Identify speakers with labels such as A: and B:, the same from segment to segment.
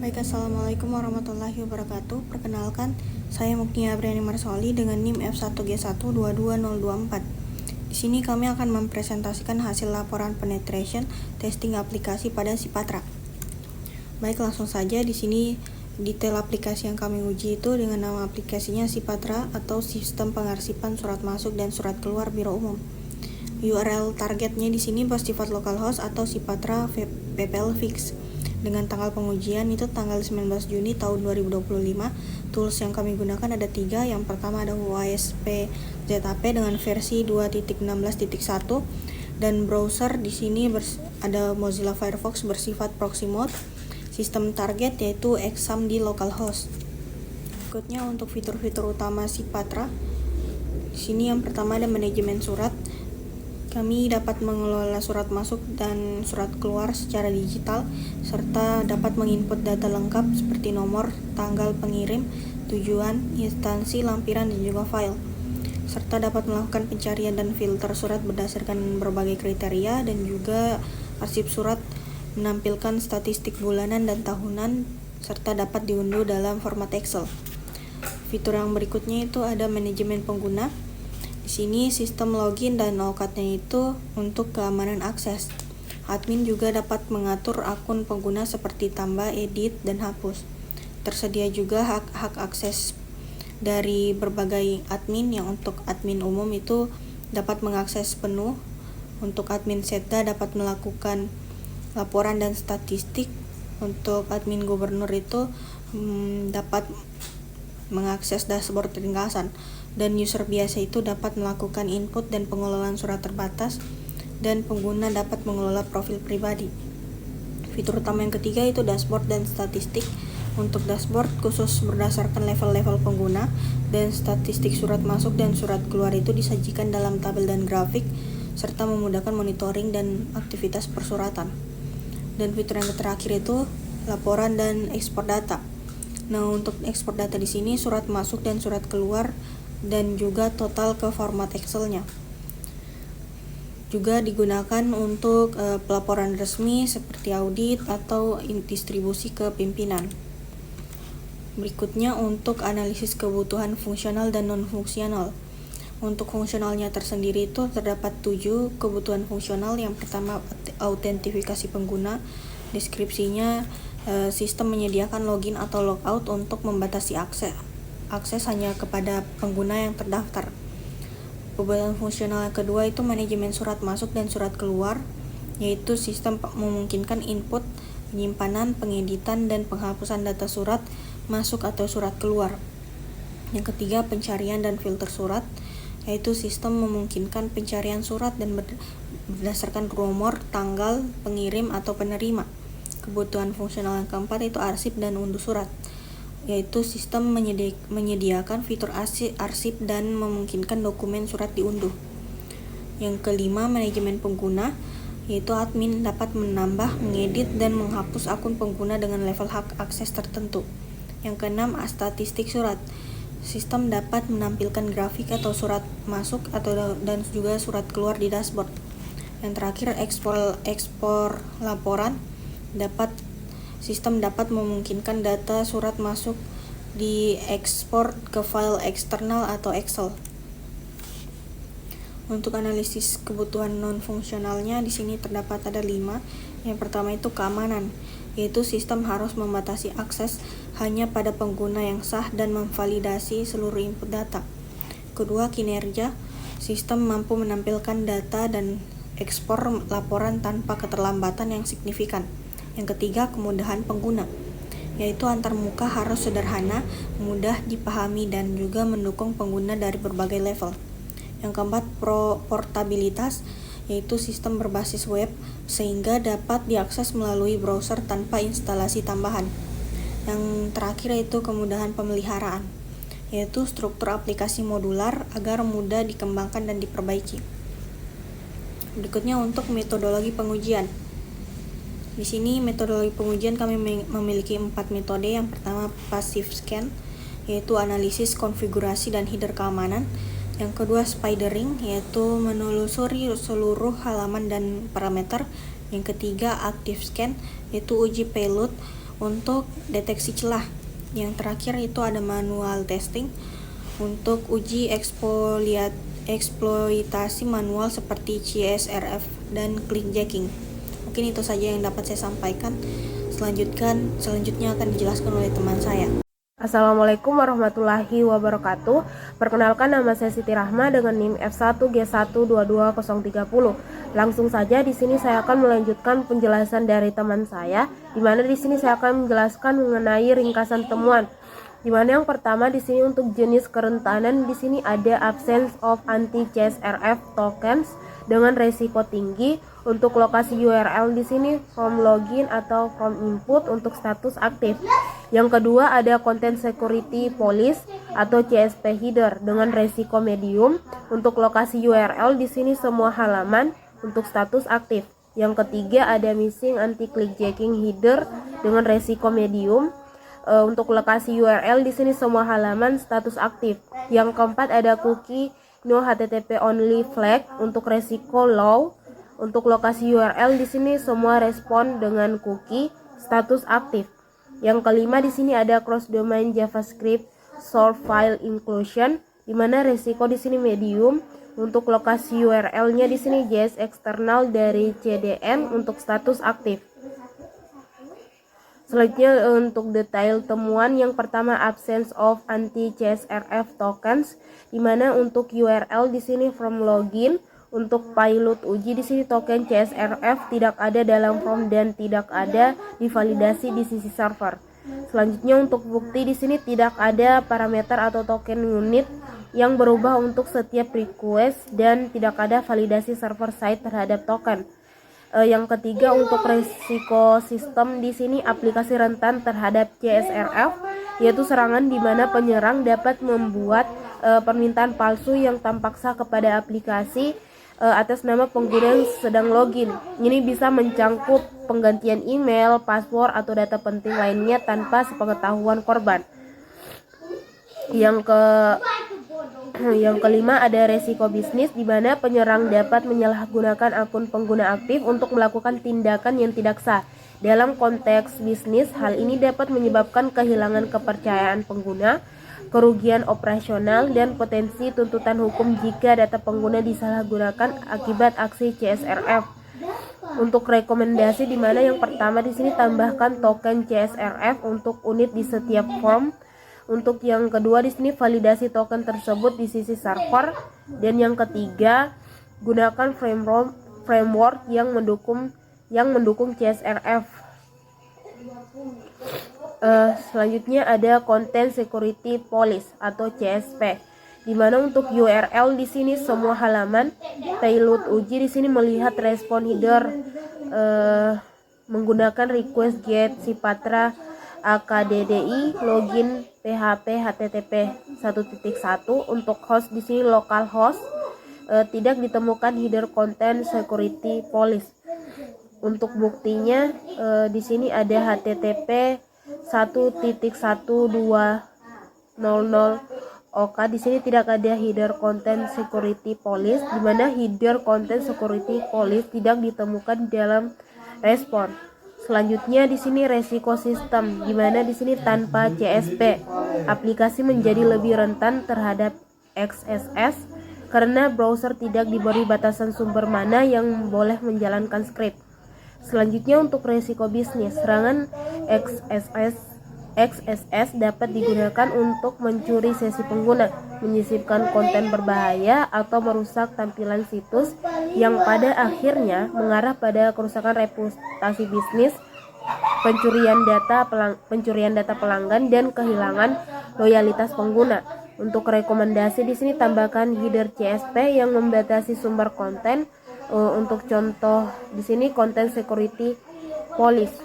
A: Baik, Assalamualaikum warahmatullahi wabarakatuh. Perkenalkan, saya Muknia Abriani Marsoli dengan NIM F1G1222024. Di sini kami akan mempresentasikan hasil laporan penetration testing aplikasi pada Sipatra. Baik, langsung saja. Di sini detail aplikasi yang kami uji itu dengan nama aplikasinya Sipatra atau Sistem Pengarsipan Surat Masuk dan Surat Keluar Biro Umum. URL targetnya di sini bersifat localhost atau Sipatra PPL fix. Dengan tanggal pengujian itu tanggal 19 Juni tahun 2025. Tools yang kami gunakan ada 3. Yang pertama ada WASP ZAP dengan versi 2.16.1 dan browser di sini ada Mozilla Firefox bersifat proxy mode. Sistem target yaitu exam di localhost. Berikutnya untuk fitur-fitur utama Sipatra. Di sini yang pertama ada manajemen surat. Kami dapat mengelola surat masuk dan surat keluar secara digital, serta dapat menginput data lengkap seperti nomor, tanggal pengirim, tujuan, instansi, lampiran, dan juga file. Serta dapat melakukan pencarian dan filter surat berdasarkan berbagai kriteria, dan juga arsip surat menampilkan statistik bulanan dan tahunan, serta dapat diunduh dalam format Excel. Fitur yang berikutnya itu ada manajemen pengguna. Di sini sistem login dan login-nya itu untuk keamanan akses. Admin juga dapat mengatur akun pengguna seperti tambah, edit, dan hapus. Tersedia juga hak akses dari berbagai admin yang untuk admin umum itu dapat mengakses penuh. Untuk admin setda dapat melakukan laporan dan statistik. Untuk admin gubernur itu dapat mengakses dashboard ringkasan. Dan user biasa itu dapat melakukan input dan pengelolaan surat terbatas, dan pengguna dapat mengelola profil pribadi. Fitur utama yang ketiga itu dashboard dan statistik. Untuk dashboard khusus berdasarkan level-level pengguna, dan statistik surat masuk dan surat keluar itu disajikan dalam tabel dan grafik, serta memudahkan monitoring dan aktivitas persuratan. Dan fitur yang terakhir itu laporan dan ekspor data. Nah, untuk ekspor data di sini surat masuk dan surat keluar dan juga total ke format Excel-nya. Juga digunakan untuk pelaporan resmi seperti audit atau distribusi ke pimpinan. Berikutnya untuk analisis kebutuhan fungsional dan non-fungsional. Untuk fungsionalnya tersendiri itu terdapat 7 kebutuhan fungsional. Yang pertama autentifikasi pengguna. Deskripsinya sistem menyediakan login atau logout untuk membatasi akses hanya kepada pengguna yang terdaftar. Kebutuhan fungsional yang kedua itu manajemen surat masuk dan surat keluar, yaitu sistem memungkinkan input, penyimpanan, pengeditan, dan penghapusan data surat masuk atau surat keluar. Yang ketiga pencarian dan filter surat, yaitu sistem memungkinkan pencarian surat dan berdasarkan nomor, tanggal, pengirim atau penerima. Kebutuhan fungsional yang keempat itu arsip dan unduh surat, yaitu sistem menyediakan fitur arsip dan memungkinkan dokumen surat diunduh. Yang kelima manajemen pengguna, yaitu admin dapat menambah, mengedit, dan menghapus akun pengguna dengan level hak akses tertentu. Yang keenam statistik surat, sistem dapat menampilkan grafik atau surat masuk dan juga surat keluar di dashboard. Yang terakhir ekspor laporan, sistem dapat memungkinkan data surat masuk diekspor ke file eksternal atau Excel. Untuk analisis kebutuhan non-fungsionalnya di sini terdapat ada 5. Yang pertama itu keamanan, yaitu sistem harus membatasi akses hanya pada pengguna yang sah dan memvalidasi seluruh input data. Kedua, kinerja, sistem mampu menampilkan data dan ekspor laporan tanpa keterlambatan yang signifikan. Yang ketiga, kemudahan pengguna, yaitu antarmuka harus sederhana, mudah dipahami, dan juga mendukung pengguna dari berbagai level. Yang keempat, portabilitas, yaitu sistem berbasis web sehingga dapat diakses melalui browser tanpa instalasi tambahan. Yang terakhir itu kemudahan pemeliharaan, yaitu struktur aplikasi modular agar mudah dikembangkan dan diperbaiki. Berikutnya untuk metodologi pengujian. Di sini metodologi pengujian kami memiliki 4 metode. Yang pertama passive scan, yaitu analisis konfigurasi dan header keamanan. Yang kedua spidering, yaitu menelusuri seluruh halaman dan parameter. Yang ketiga active scan, yaitu uji payload untuk deteksi celah. Yang terakhir itu ada manual testing untuk uji eksploitasi manual seperti CSRF dan clickjacking. Mungkin itu saja yang dapat saya sampaikan. Selanjutnya akan dijelaskan oleh teman saya.
B: Assalamualaikum warahmatullahi wabarakatuh. Perkenalkan, nama saya Siti Rahma dengan NIM F1G1220230. Langsung saja di sini saya akan melanjutkan penjelasan dari teman saya, di mana di sini saya akan menjelaskan mengenai ringkasan temuan. Di mana yang pertama di sini untuk jenis kerentanan di sini ada absence of anti-CSRF tokens dengan resiko tinggi. Untuk lokasi URL di sini from login atau from input untuk status aktif. Yang kedua ada content security police atau CSP header dengan resiko medium. Untuk lokasi URL di sini semua halaman untuk status aktif. Yang ketiga ada missing anti clickjacking header dengan resiko medium. Untuk lokasi URL di sini semua halaman status aktif. Yang keempat ada cookie no HTTP only flag untuk resiko low. Untuk lokasi URL di sini semua respon dengan cookie status aktif. Yang kelima di sini ada cross domain JavaScript source file inclusion, di mana resiko di sini medium. Untuk lokasi URL-nya di sini JS eksternal dari CDN untuk status aktif. Selanjutnya untuk detail temuan, yang pertama absence of anti-CSRF tokens, di mana untuk URL di sini from login. Untuk pilot uji di sini token CSRF tidak ada dalam form dan tidak ada divalidasi di sisi server. Selanjutnya untuk bukti di sini tidak ada parameter atau token unit yang berubah untuk setiap request dan tidak ada validasi server side terhadap token. Yang ketiga untuk resiko sistem di sini aplikasi rentan terhadap CSRF, yaitu serangan di mana penyerang dapat membuat permintaan palsu yang tampak sah kepada aplikasi atas nama pengguna yang sedang login. Ini bisa mencangkup penggantian email, password, atau data penting lainnya tanpa sepengetahuan korban. Yang kelima ada resiko bisnis, di mana penyerang dapat menyalahgunakan akun pengguna aktif untuk melakukan tindakan yang tidak sah. Dalam konteks bisnis, hal ini dapat menyebabkan kehilangan kepercayaan pengguna, kerugian operasional, dan potensi tuntutan hukum jika data pengguna disalahgunakan akibat aksi CSRF. Untuk rekomendasi di mana yang pertama di sini tambahkan token CSRF untuk unit di setiap form. Untuk yang kedua di sini validasi token tersebut di sisi server, dan yang ketiga gunakan framework yang mendukung CSRF. Selanjutnya ada Content Security Police atau CSP, di mana untuk URL di sini semua halaman. Payload uji di sini melihat respon header menggunakan request get Cipatra AKDDI login PHP HTTP 1.1. Untuk host di sini localhost, tidak ditemukan header Content Security Police. Untuk buktinya di sini ada HTTP 1.1200 OK. Di sini tidak ada header Content Security Police, di mana header Content Security Police tidak ditemukan dalam respon. Selanjutnya di sini resiko sistem, di mana di sini tanpa CSP aplikasi menjadi lebih rentan terhadap XSS karena browser tidak diberi batasan sumber mana yang boleh menjalankan script. Selanjutnya untuk resiko bisnis, serangan XSS dapat digunakan untuk mencuri sesi pengguna, menyisipkan konten berbahaya, atau merusak tampilan situs yang pada akhirnya mengarah pada kerusakan reputasi bisnis, pencurian data pelanggan, dan kehilangan loyalitas pengguna. Untuk rekomendasi di sini tambahkan header CSP yang membatasi sumber konten. Untuk contoh di sini Content Security Police.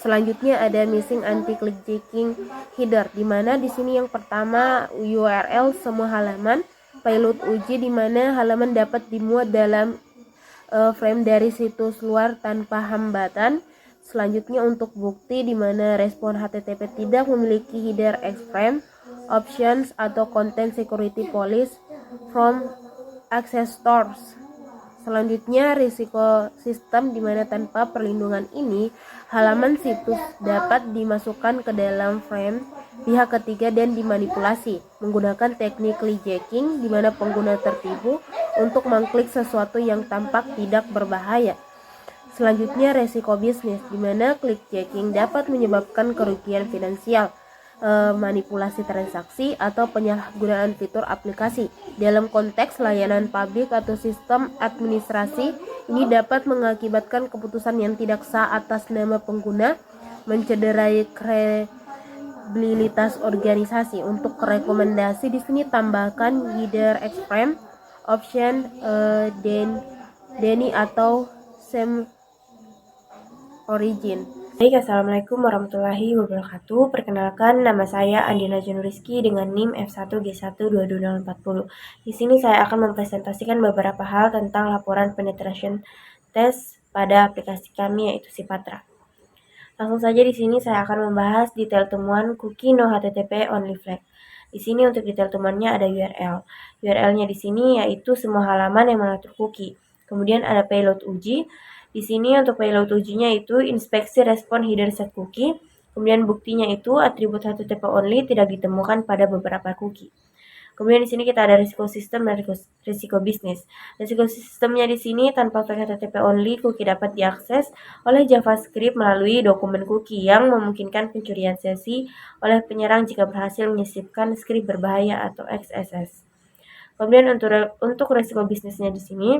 B: Selanjutnya ada missing anti clickjacking header, di mana di sini yang pertama URL semua halaman. Payload uji, di mana halaman dapat dimuat dalam frame dari situs luar tanpa hambatan. Selanjutnya untuk bukti, di mana respon HTTP tidak memiliki header X-frame options atau Content Security Police from access stores. Selanjutnya risiko sistem, di mana tanpa perlindungan ini halaman situs dapat dimasukkan ke dalam frame pihak ketiga dan dimanipulasi menggunakan teknik clicking di mana pengguna tertipu untuk mengklik sesuatu yang tampak tidak berbahaya. Selanjutnya, resiko bisnis di mana clicking dapat menyebabkan kerugian finansial, manipulasi transaksi, atau penyalahgunaan fitur aplikasi. Dalam konteks layanan publik atau sistem administrasi, ini dapat mengakibatkan keputusan yang tidak sah atas nama pengguna, mencederai kredibilitas organisasi. Untuk rekomendasi di sini tambahkan either extreme option, Denny atau same origin.
C: Baik, Assalamualaikum warahmatullahi wabarakatuh. Perkenalkan, nama saya Andina Junuriski dengan NIM F1G12240. Di sini saya akan mempresentasikan beberapa hal tentang laporan penetration test pada aplikasi kami yaitu Sipatra. Langsung saja di sini saya akan membahas detail temuan cookie no HTTP only flag. Di sini untuk detail temuannya ada URL. URL-nya di sini yaitu semua halaman yang mengatur cookie. Kemudian ada payload uji. Di sini untuk payload ujinya itu inspeksi respon header set cookie. Kemudian buktinya itu atribut HTTP only tidak ditemukan pada beberapa cookie. Kemudian di sini kita ada risiko sistem dan risiko bisnis. Risiko sistemnya di sini tanpa flag HTTP only cookie dapat diakses oleh JavaScript melalui dokumen cookie yang memungkinkan pencurian sesi oleh penyerang jika berhasil menyisipkan script berbahaya atau XSS. Kemudian untuk risiko bisnisnya di sini,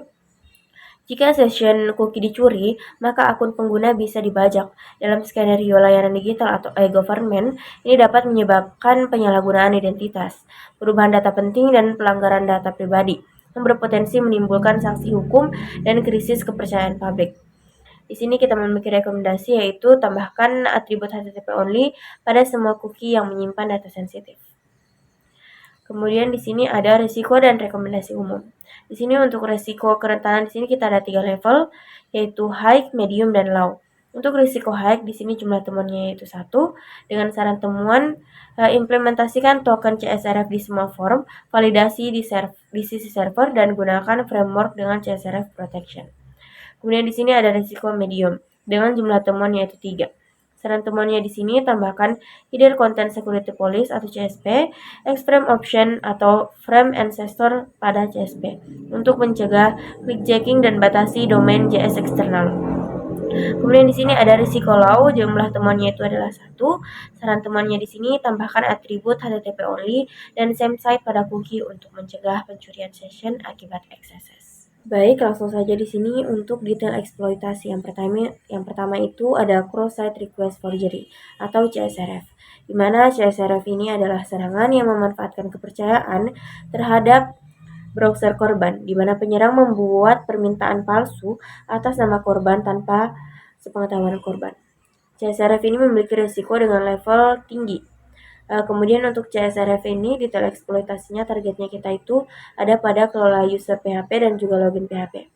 C: jika session cookie dicuri, maka akun pengguna bisa dibajak. Dalam skenario layanan digital atau e-government, ini dapat menyebabkan penyalahgunaan identitas, perubahan data penting, dan pelanggaran data pribadi, yang berpotensi menimbulkan sanksi hukum dan krisis kepercayaan publik. Di sini kita memiliki rekomendasi yaitu tambahkan atribut HTTP only pada semua cookie yang menyimpan data sensitif. Kemudian di sini ada risiko dan rekomendasi umum. Di sini untuk risiko kerentanan di sini kita ada 3 level yaitu high, medium, dan low. Untuk risiko high di sini jumlah temuannya yaitu 1. Dengan saran temuan implementasikan token CSRF di semua form, validasi di sisi server, dan gunakan framework dengan CSRF protection. Kemudian di sini ada risiko medium dengan jumlah temuan yaitu 3. Saran temuannya di sini tambahkan Hidden Content Security Police atau CSP, Extreme Option atau Frame Ancestor pada CSP untuk mencegah clicking dan batasi domain JS eksternal. Kemudian di sini ada risiko low, jumlah temuannya itu adalah 1. Saran temuannya di sini tambahkan atribut HTTP only dan same site pada cookie untuk mencegah pencurian session akibat XSS. Baik, langsung saja di sini untuk detail eksploitasi. Yang pertama itu ada cross-site request forgery atau CSRF, di mana CSRF ini adalah serangan yang memanfaatkan kepercayaan terhadap browser korban, di mana penyerang membuat permintaan palsu atas nama korban tanpa sepengetahuan korban. CSRF ini memiliki risiko dengan level tinggi. Kemudian untuk CSRF ini detail eksploitasinya targetnya kita itu ada pada kelola user PHP dan juga login PHP.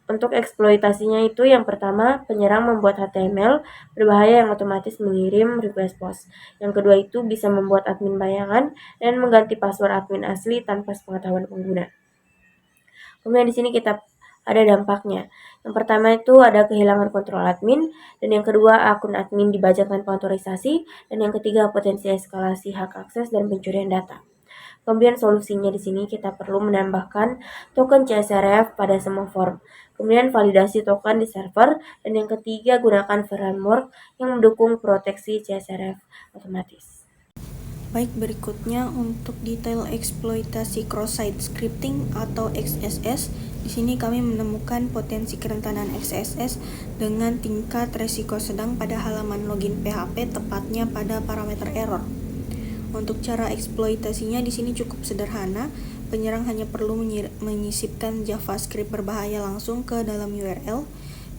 C: Untuk eksploitasinya itu yang pertama penyerang membuat HTML berbahaya yang otomatis mengirim request post. Yang kedua itu bisa membuat admin bayangan dan mengganti password admin asli tanpa sepengetahuan pengguna. Kemudian di sini kita ada dampaknya. Yang pertama itu ada kehilangan kontrol admin, dan yang kedua akun admin dibajak tanpa otorisasi, dan yang ketiga potensi eskalasi hak akses dan pencurian data. Kemudian solusinya di sini kita perlu menambahkan token CSRF pada semua form. Kemudian validasi token di server, dan yang ketiga gunakan framework yang mendukung proteksi CSRF otomatis.
A: Baik, berikutnya untuk detail eksploitasi cross-site scripting atau XSS. Di sini kami menemukan potensi kerentanan XSS dengan tingkat resiko sedang pada halaman login PHP, tepatnya pada parameter error. Untuk cara eksploitasinya di sini cukup sederhana. Penyerang hanya perlu menyisipkan JavaScript berbahaya langsung ke dalam URL.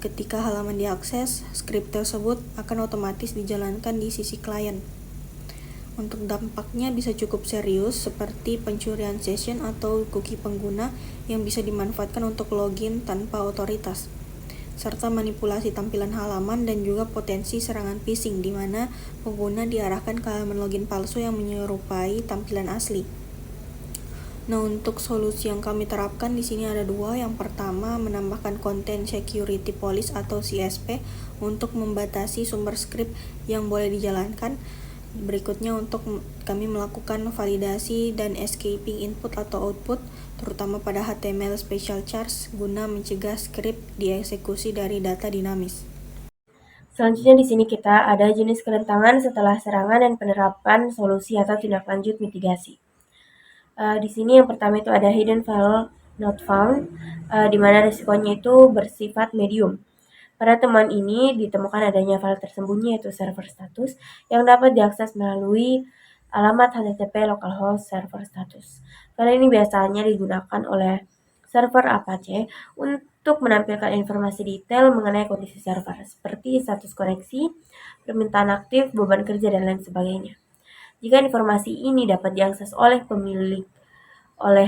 A: Ketika halaman diakses, script tersebut akan otomatis dijalankan di sisi klien. Untuk dampaknya bisa cukup serius seperti pencurian session atau cookie pengguna yang bisa dimanfaatkan untuk login tanpa otoritas, serta manipulasi tampilan halaman dan juga potensi serangan phishing di mana pengguna diarahkan ke halaman login palsu yang menyerupai tampilan asli. Nah, untuk solusi yang kami terapkan di sini ada dua. Yang pertama, menambahkan Content Security Police atau CSP untuk membatasi sumber script yang boleh dijalankan. Berikutnya, untuk kami melakukan validasi dan escaping input atau output, terutama pada HTML special charge, guna mencegah script dieksekusi dari data dinamis.
C: Selanjutnya di sini kita ada jenis kerentanan setelah serangan dan penerapan solusi atau tindak lanjut mitigasi. Di sini yang pertama itu ada hidden file not found, di mana resikonya itu bersifat medium. Pada temuan ini ditemukan adanya file tersembunyi yaitu server status yang dapat diakses melalui alamat http localhost server status. File ini biasanya digunakan oleh server Apache untuk menampilkan informasi detail mengenai kondisi server seperti status koneksi, permintaan aktif, beban kerja, dan lain sebagainya. Jika informasi ini dapat diakses oleh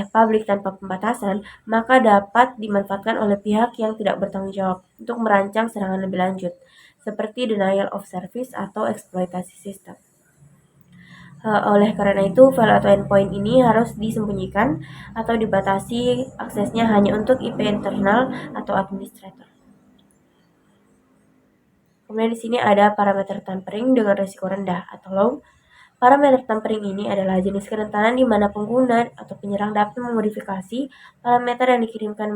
C: publik tanpa pembatasan, maka dapat dimanfaatkan oleh pihak yang tidak bertanggung jawab untuk merancang serangan lebih lanjut, seperti denial of service atau eksploitasi sistem. Oleh karena itu, file atau endpoint ini harus disembunyikan atau dibatasi aksesnya hanya untuk IP internal atau administrator. Kemudian di sini ada parameter tampering dengan risiko rendah atau low. Parameter tampering ini adalah jenis kerentanan di mana pengguna atau penyerang dapat memodifikasi parameter yang dikirimkan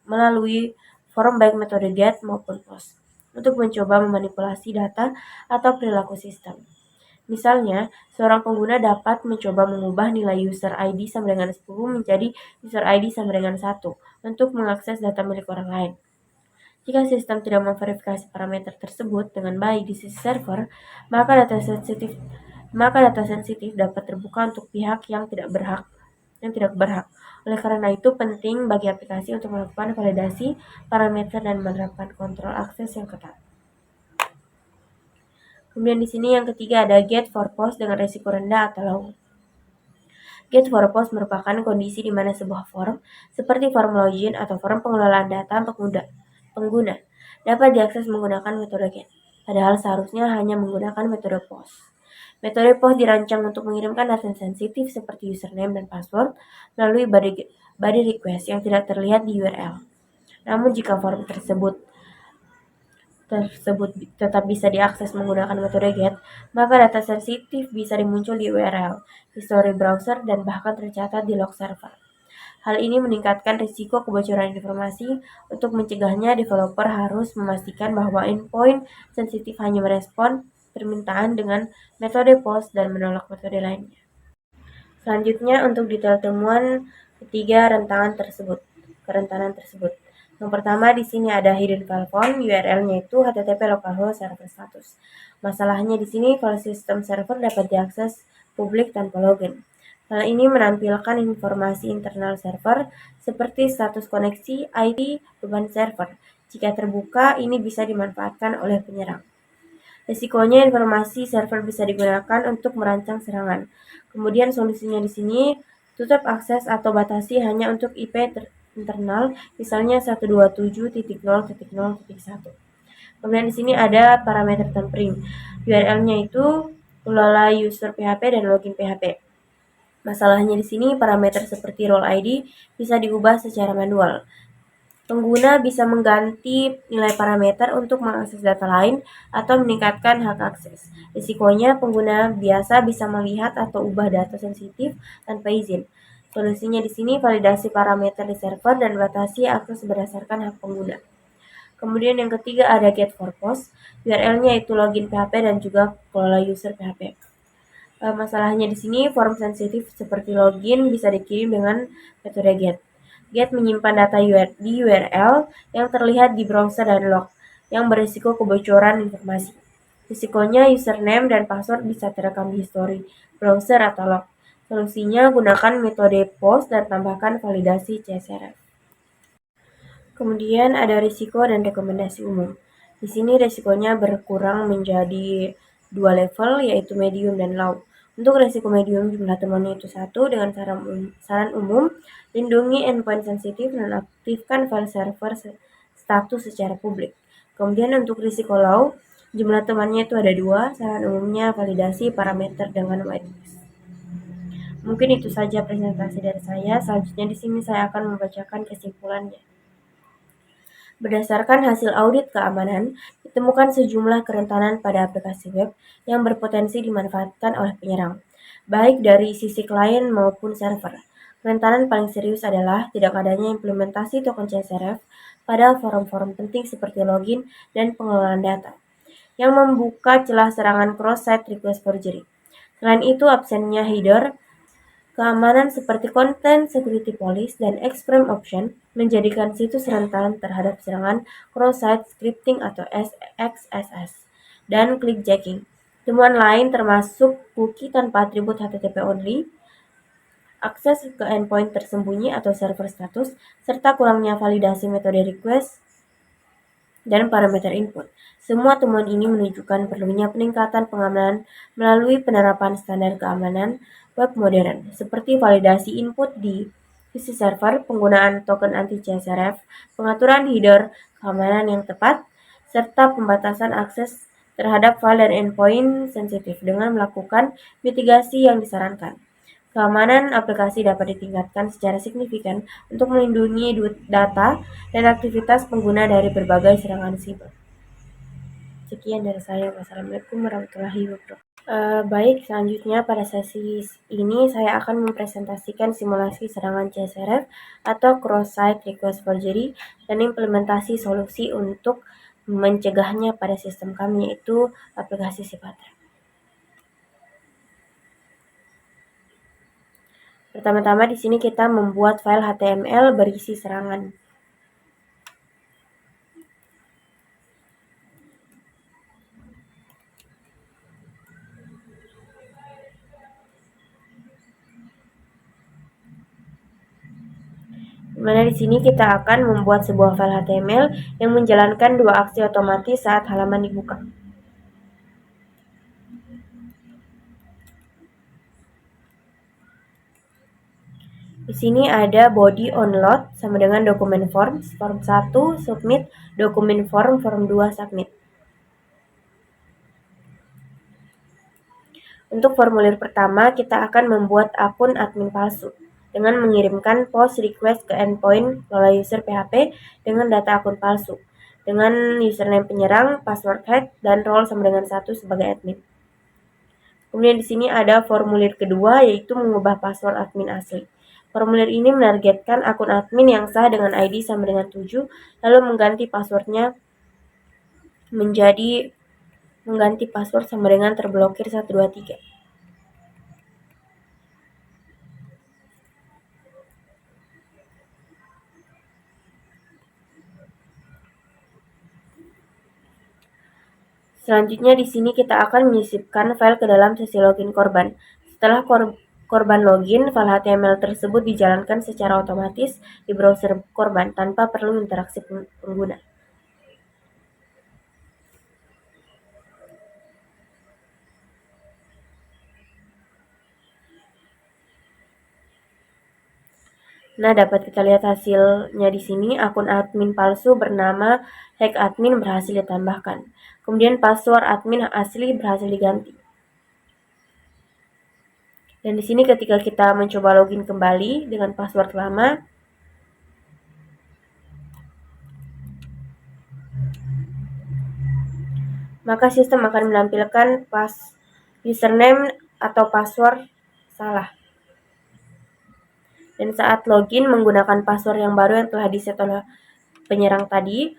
C: melalui forum baik metode GET maupun POST untuk mencoba memanipulasi data atau perilaku sistem. Misalnya, seorang pengguna dapat mencoba mengubah nilai user ID sama dengan 10 menjadi user ID sama dengan 1 untuk mengakses data milik orang lain. Jika sistem tidak memverifikasi parameter tersebut dengan baik di sisi server, maka data sensitif dapat terbuka untuk pihak yang tidak berhak. Oleh karena itu, penting bagi aplikasi untuk melakukan validasi parameter dan menerapkan kontrol akses yang ketat. Kemudian di sini yang ketiga ada get for post dengan risiko rendah atau low. Get for post merupakan kondisi di mana sebuah form, seperti form login atau form pengelolaan data pengguna, dapat diakses menggunakan metode get, padahal seharusnya hanya menggunakan metode post. Metode post dirancang untuk mengirimkan data sensitif seperti username dan password melalui body request yang tidak terlihat di URL. Namun jika form tersebut tetap bisa diakses menggunakan metode GET, maka data sensitif bisa dimuncul di URL, history browser, dan bahkan tercatat di log server. Hal ini meningkatkan risiko kebocoran informasi. Untuk mencegahnya, developer harus memastikan bahwa endpoint sensitif hanya merespon permintaan dengan metode POST dan menolak metode lainnya. Selanjutnya, untuk detail temuan ketiga kerentanan tersebut. Yang pertama di sini ada hidden file found, URL-nya itu http localhost server status. Masalahnya di sini file sistem server dapat diakses publik tanpa login. Hal ini menampilkan informasi internal server seperti status koneksi, IP, beban server. Jika terbuka, ini bisa dimanfaatkan oleh penyerang. Risikonya informasi server bisa digunakan untuk merancang serangan. Kemudian solusinya di sini tutup akses atau batasi hanya untuk IP internal, misalnya 127.0.0.1. Kemudian di sini ada parameter tampering. URL-nya itu ulala user PHP dan login PHP. Masalahnya di sini parameter seperti role ID bisa diubah secara manual. Pengguna bisa mengganti nilai parameter untuk mengakses data lain atau meningkatkan hak akses. Risikonya, pengguna biasa bisa melihat atau ubah data sensitif tanpa izin. Solusinya di sini validasi parameter di server dan batasi akses berdasarkan hak pengguna. Kemudian yang ketiga ada get for post, URL-nya itu login PHP dan juga kelola user PHP. Masalahnya di sini form sensitif seperti login bisa dikirim dengan metode get. Get menyimpan data di URL yang terlihat di browser dan log, yang berisiko kebocoran informasi. Risikonya username dan password bisa terekam di history browser atau log. Solusinya gunakan metode post dan tambahkan validasi CSRF. Kemudian ada risiko dan rekomendasi umum. Di sini risikonya berkurang menjadi 2 level, yaitu medium dan low. Untuk risiko medium, jumlah temuannya itu 1 dengan saran umum, lindungi endpoint sensitif dan aktifkan file server status secara publik. Kemudian untuk risiko low, jumlah temannya itu ada 2, saran umumnya validasi parameter dengan whitelist. Mungkin itu saja presentasi dari saya. Selanjutnya di sini saya akan membacakan kesimpulannya. Berdasarkan hasil audit keamanan, ditemukan sejumlah kerentanan pada aplikasi web yang berpotensi dimanfaatkan oleh penyerang, baik dari sisi klien maupun server. Kerentanan paling serius adalah tidak adanya implementasi token CSRF pada forum-forum penting seperti login dan pengelolaan data, yang membuka celah serangan cross-site request forgery. Selain itu, absennya header keamanan seperti Content Security Policy dan Extreme Option menjadikan situs rentan terhadap serangan cross-site scripting atau XSS dan clickjacking. Temuan lain termasuk cookie tanpa atribut HTTP only, akses ke endpoint tersembunyi atau server status, serta kurangnya validasi metode request dan parameter input. Semua temuan ini menunjukkan perlunya peningkatan pengamanan melalui penerapan standar keamanan web modern, seperti validasi input di sisi server, penggunaan token anti-CSRF, pengaturan header keamanan yang tepat, serta pembatasan akses terhadap file dan endpoint sensitif dengan melakukan mitigasi yang disarankan. Keamanan aplikasi dapat ditingkatkan secara signifikan untuk melindungi data dan aktivitas pengguna dari berbagai serangan siber. Sekian dari saya. Wassalamualaikum warahmatullahi wabarakatuh. Baik, selanjutnya pada sesi ini saya akan mempresentasikan simulasi serangan CSRF atau cross-site request forgery dan implementasi solusi untuk mencegahnya pada sistem kami, yaitu aplikasi Sipatra. Pertama-tama di sini kita membuat file HTML berisi serangan. Dimana di sini kita akan membuat sebuah file HTML yang menjalankan dua aksi otomatis saat halaman dibuka. Di sini ada body onload sama dengan dokumen form 1 submit, dokumen form 2 submit. Untuk formulir pertama, kita akan membuat akun admin palsu dengan mengirimkan post request ke endpoint lola user PHP dengan data akun palsu, dengan username penyerang, password hack, dan role sama dengan 1 sebagai admin. Kemudian di sini ada formulir kedua, yaitu mengubah password admin asli. Formulir ini menargetkan akun admin yang sah dengan ID sama dengan 7, lalu mengganti passwordnya sama dengan terblokir 123. Selanjutnya di sini kita akan menyisipkan file ke dalam sesi login korban. Setelah korban login, file HTML tersebut dijalankan secara otomatis di browser korban tanpa perlu interaksi pengguna. Nah, dapat kita lihat hasilnya di sini. Akun admin palsu bernama hack admin berhasil ditambahkan. Kemudian password admin asli berhasil diganti. Dan di sini ketika kita mencoba login kembali dengan password lama, maka sistem akan menampilkan username atau password salah. Dan saat login menggunakan password yang baru yang telah diset oleh penyerang tadi,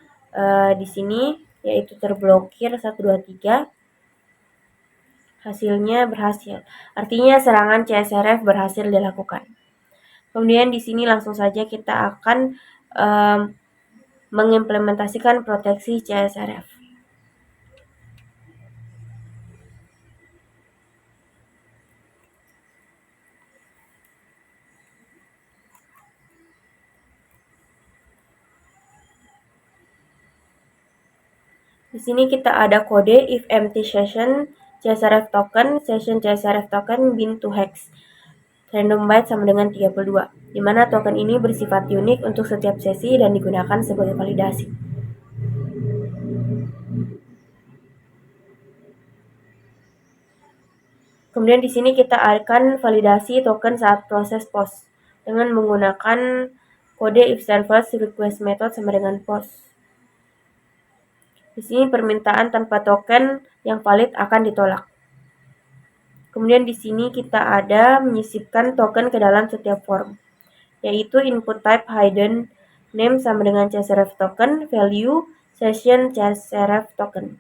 C: di sini yaitu terblokir 123, hasilnya berhasil. Artinya serangan CSRF berhasil dilakukan. Kemudian di sini langsung saja kita akan mengimplementasikan proteksi CSRF. Di sini kita ada kode if empty session CSRF token bin to hex random byte sama dengan 32, di mana token ini bersifat unik untuk setiap sesi dan digunakan sebagai validasi. Kemudian di sini kita akan validasi token saat proses post dengan menggunakan kode if server request method sama dengan post. Di sini permintaan tanpa token yang valid akan ditolak. Kemudian di sini kita ada menyisipkan token ke dalam setiap form, yaitu input type hidden name sama dengan csrf token, value, session csrf token,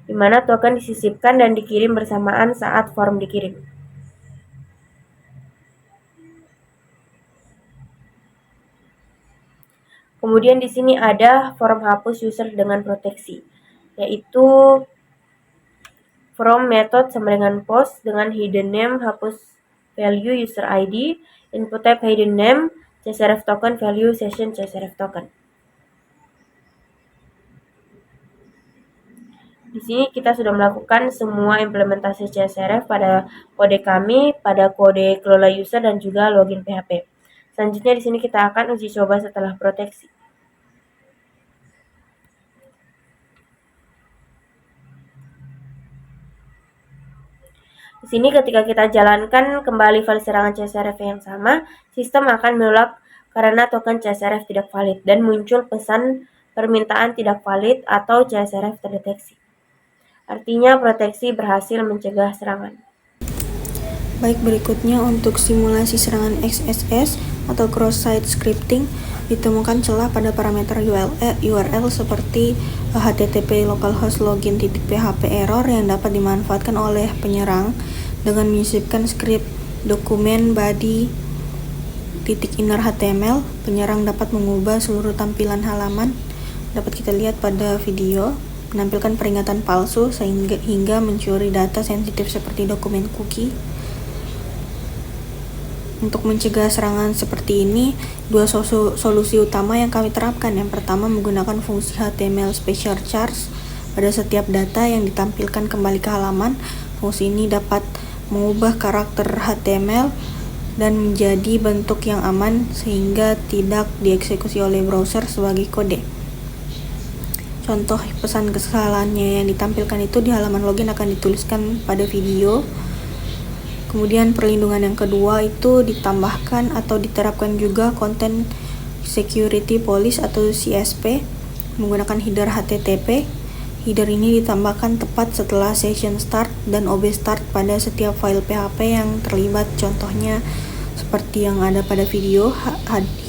C: di mana token disisipkan dan dikirim bersamaan saat form dikirim. Kemudian di sini ada form hapus user dengan proteksi, yaitu from method sama dengan post dengan hidden name hapus value user ID, input type hidden name, csrf token, value, session csrf token. Di sini kita sudah melakukan semua implementasi csrf pada kode kami, pada kode kelola user dan juga login PHP. Selanjutnya di sini kita akan uji coba setelah proteksi. Di sini ketika kita jalankan kembali file serangan csrf yang sama, sistem akan menolak karena token csrf tidak valid dan muncul pesan permintaan tidak valid atau csrf terdeteksi. Artinya proteksi berhasil mencegah serangan.
A: Baik, berikutnya untuk simulasi serangan XSS atau cross-site scripting, ditemukan celah pada parameter URL seperti http localhost login.php error yang dapat dimanfaatkan oleh penyerang dengan menyisipkan script dokumen body .inner HTML. Penyerang dapat mengubah seluruh tampilan halaman, dapat kita lihat pada video, menampilkan peringatan palsu hingga mencuri data sensitif seperti dokumen cookie. Untuk mencegah serangan seperti ini, dua solusi utama yang kami terapkan. Yang pertama, menggunakan fungsi HTML special charge pada setiap data yang ditampilkan kembali ke halaman. Fungsi ini dapat mengubah karakter HTML dan menjadi bentuk yang aman sehingga tidak dieksekusi oleh browser sebagai kode. Contoh pesan kesalahannya yang ditampilkan itu di halaman login akan dituliskan pada video. Kemudian perlindungan yang kedua itu ditambahkan atau diterapkan juga Content Security Police atau CSP menggunakan header HTTP. Header ini ditambahkan tepat setelah session start dan OB start pada setiap file PHP yang terlibat, contohnya seperti yang ada pada video,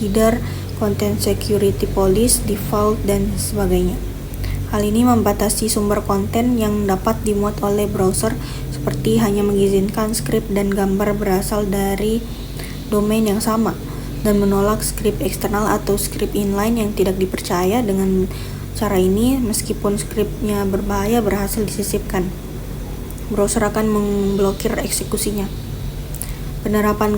A: header, Content Security Police, default, dan sebagainya. Hal ini membatasi sumber konten yang dapat dimuat oleh browser, seperti hanya mengizinkan skrip dan gambar berasal dari domain yang sama, dan menolak skrip eksternal atau skrip inline yang tidak dipercaya. Dengan cara ini, meskipun skripnya berbahaya berhasil disisipkan, browser akan memblokir eksekusinya. Penerapan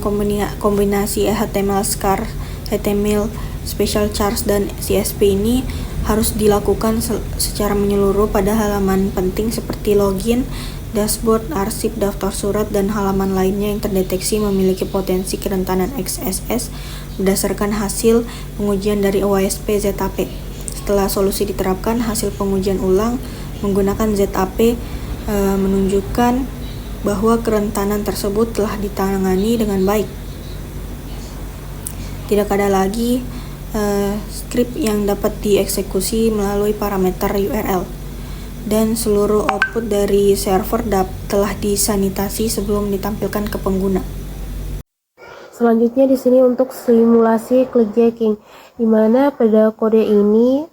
A: kombinasi HTML scar, HTML special charge, dan CSP ini harus dilakukan secara menyeluruh pada halaman penting seperti login, dashboard, arsip, daftar surat, dan halaman lainnya yang terdeteksi memiliki potensi kerentanan XSS berdasarkan hasil pengujian dari OWASP ZAP. Setelah solusi diterapkan, hasil pengujian ulang menggunakan ZAP menunjukkan bahwa kerentanan tersebut telah ditangani dengan baik. Tidak ada lagi skrip yang dapat dieksekusi melalui parameter URL, dan seluruh output dari server telah disanitasi sebelum ditampilkan ke pengguna.
B: Selanjutnya di sini untuk simulasi clickjacking, di mana pada kode ini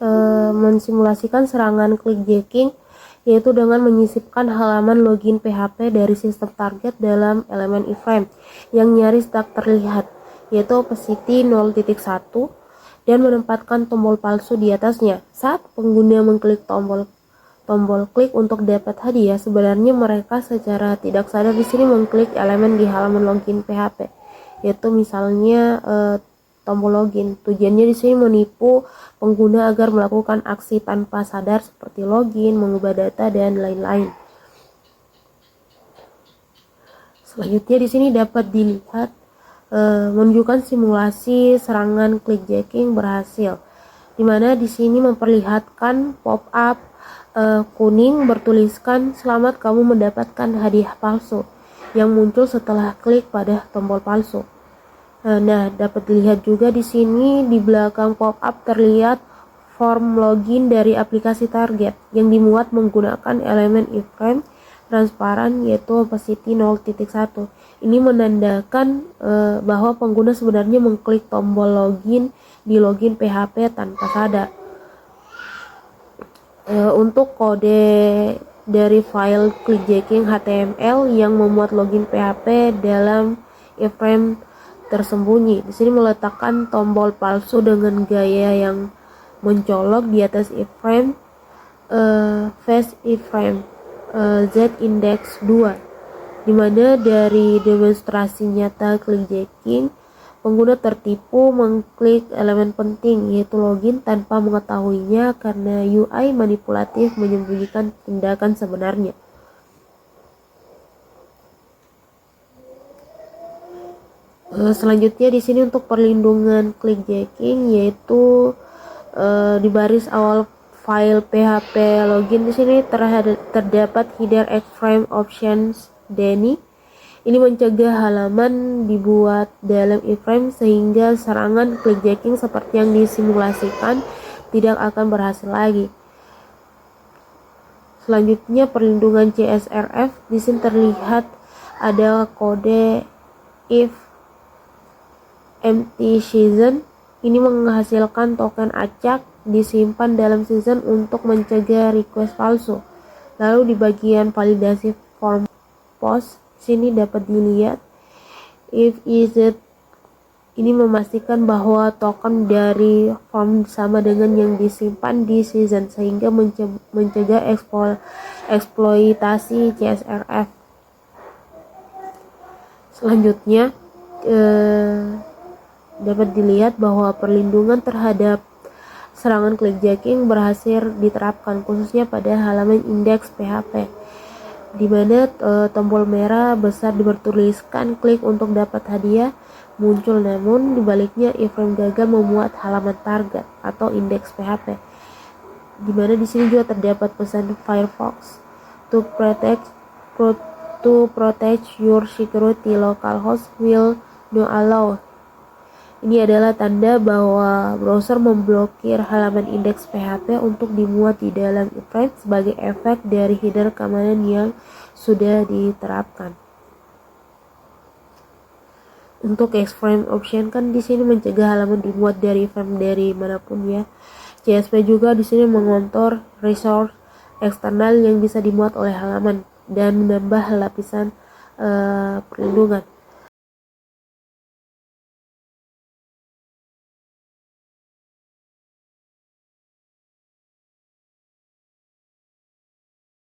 B: mensimulasikan serangan clickjacking, yaitu dengan menyisipkan halaman login PHP dari sistem target dalam elemen iframe yang nyaris tak terlihat, yaitu opacity 0.1, dan menempatkan tombol palsu di atasnya. Saat pengguna mengklik tombol klik untuk dapat hadiah, sebenarnya mereka secara tidak sadar di sini mengklik elemen di halaman login PHP, yaitu misalnya tombol login. Tujuannya di sini menipu pengguna agar melakukan aksi tanpa sadar seperti login, mengubah data, dan lain-lain. Selanjutnya di sini dapat dilihat menunjukkan simulasi serangan clickjacking berhasil, di mana di sini memperlihatkan pop-up kuning bertuliskan "Selamat, kamu mendapatkan hadiah palsu", yang muncul setelah klik pada tombol palsu. Nah, dapat dilihat juga di sini di belakang pop-up terlihat form login dari aplikasi target yang dimuat menggunakan elemen iframe transparan yaitu opacity 0.1. Ini menandakan bahwa pengguna sebenarnya mengklik tombol login di login PHP tanpa sadar. Untuk kode dari file clickjacking HTML yang memuat login PHP dalam iframe tersembunyi. Di sini meletakkan tombol palsu dengan gaya yang mencolok di atas iframe, face iframe z-index 2, dimana dari demonstrasi nyata clickjacking pengguna tertipu mengklik elemen penting yaitu login tanpa mengetahuinya karena UI manipulatif menyembunyikan tindakan sebenarnya. Selanjutnya di sini untuk perlindungan clickjacking yaitu di baris awal file PHP login di sini terdapat header iframe options DENI. Ini mencegah halaman dibuat dalam iframe sehingga serangan clickjacking seperti yang disimulasikan tidak akan berhasil lagi. Selanjutnya perlindungan CSRF. Di sini terlihat ada kode if empty season. Ini menghasilkan token acak disimpan dalam season untuk mencegah request palsu. Lalu di bagian validasi form post sini dapat dilihat if is it, ini memastikan bahwa token dari form sama dengan yang disimpan di season sehingga mencegah eksploitasi CSRF. Selanjutnya dapat dilihat bahwa perlindungan terhadap serangan clickjacking berhasil diterapkan khususnya pada halaman indeks PHP, di mana tombol merah besar bertuliskan klik untuk dapat hadiah muncul, namun dibaliknya iframe gagal memuat halaman target atau indeks PHP, di mana di sini juga terdapat pesan Firefox to protect your security, localhost will not allow. Ini adalah tanda bahwa browser memblokir halaman indeks PHP untuk dimuat di dalam iframe sebagai efek dari header keamanan yang sudah diterapkan. Untuk iframe option kan di sini mencegah halaman dimuat dari iframe dari manapun ya. CSP juga di sini mengontrol resource eksternal yang bisa dimuat oleh halaman dan menambah lapisan perlindungan.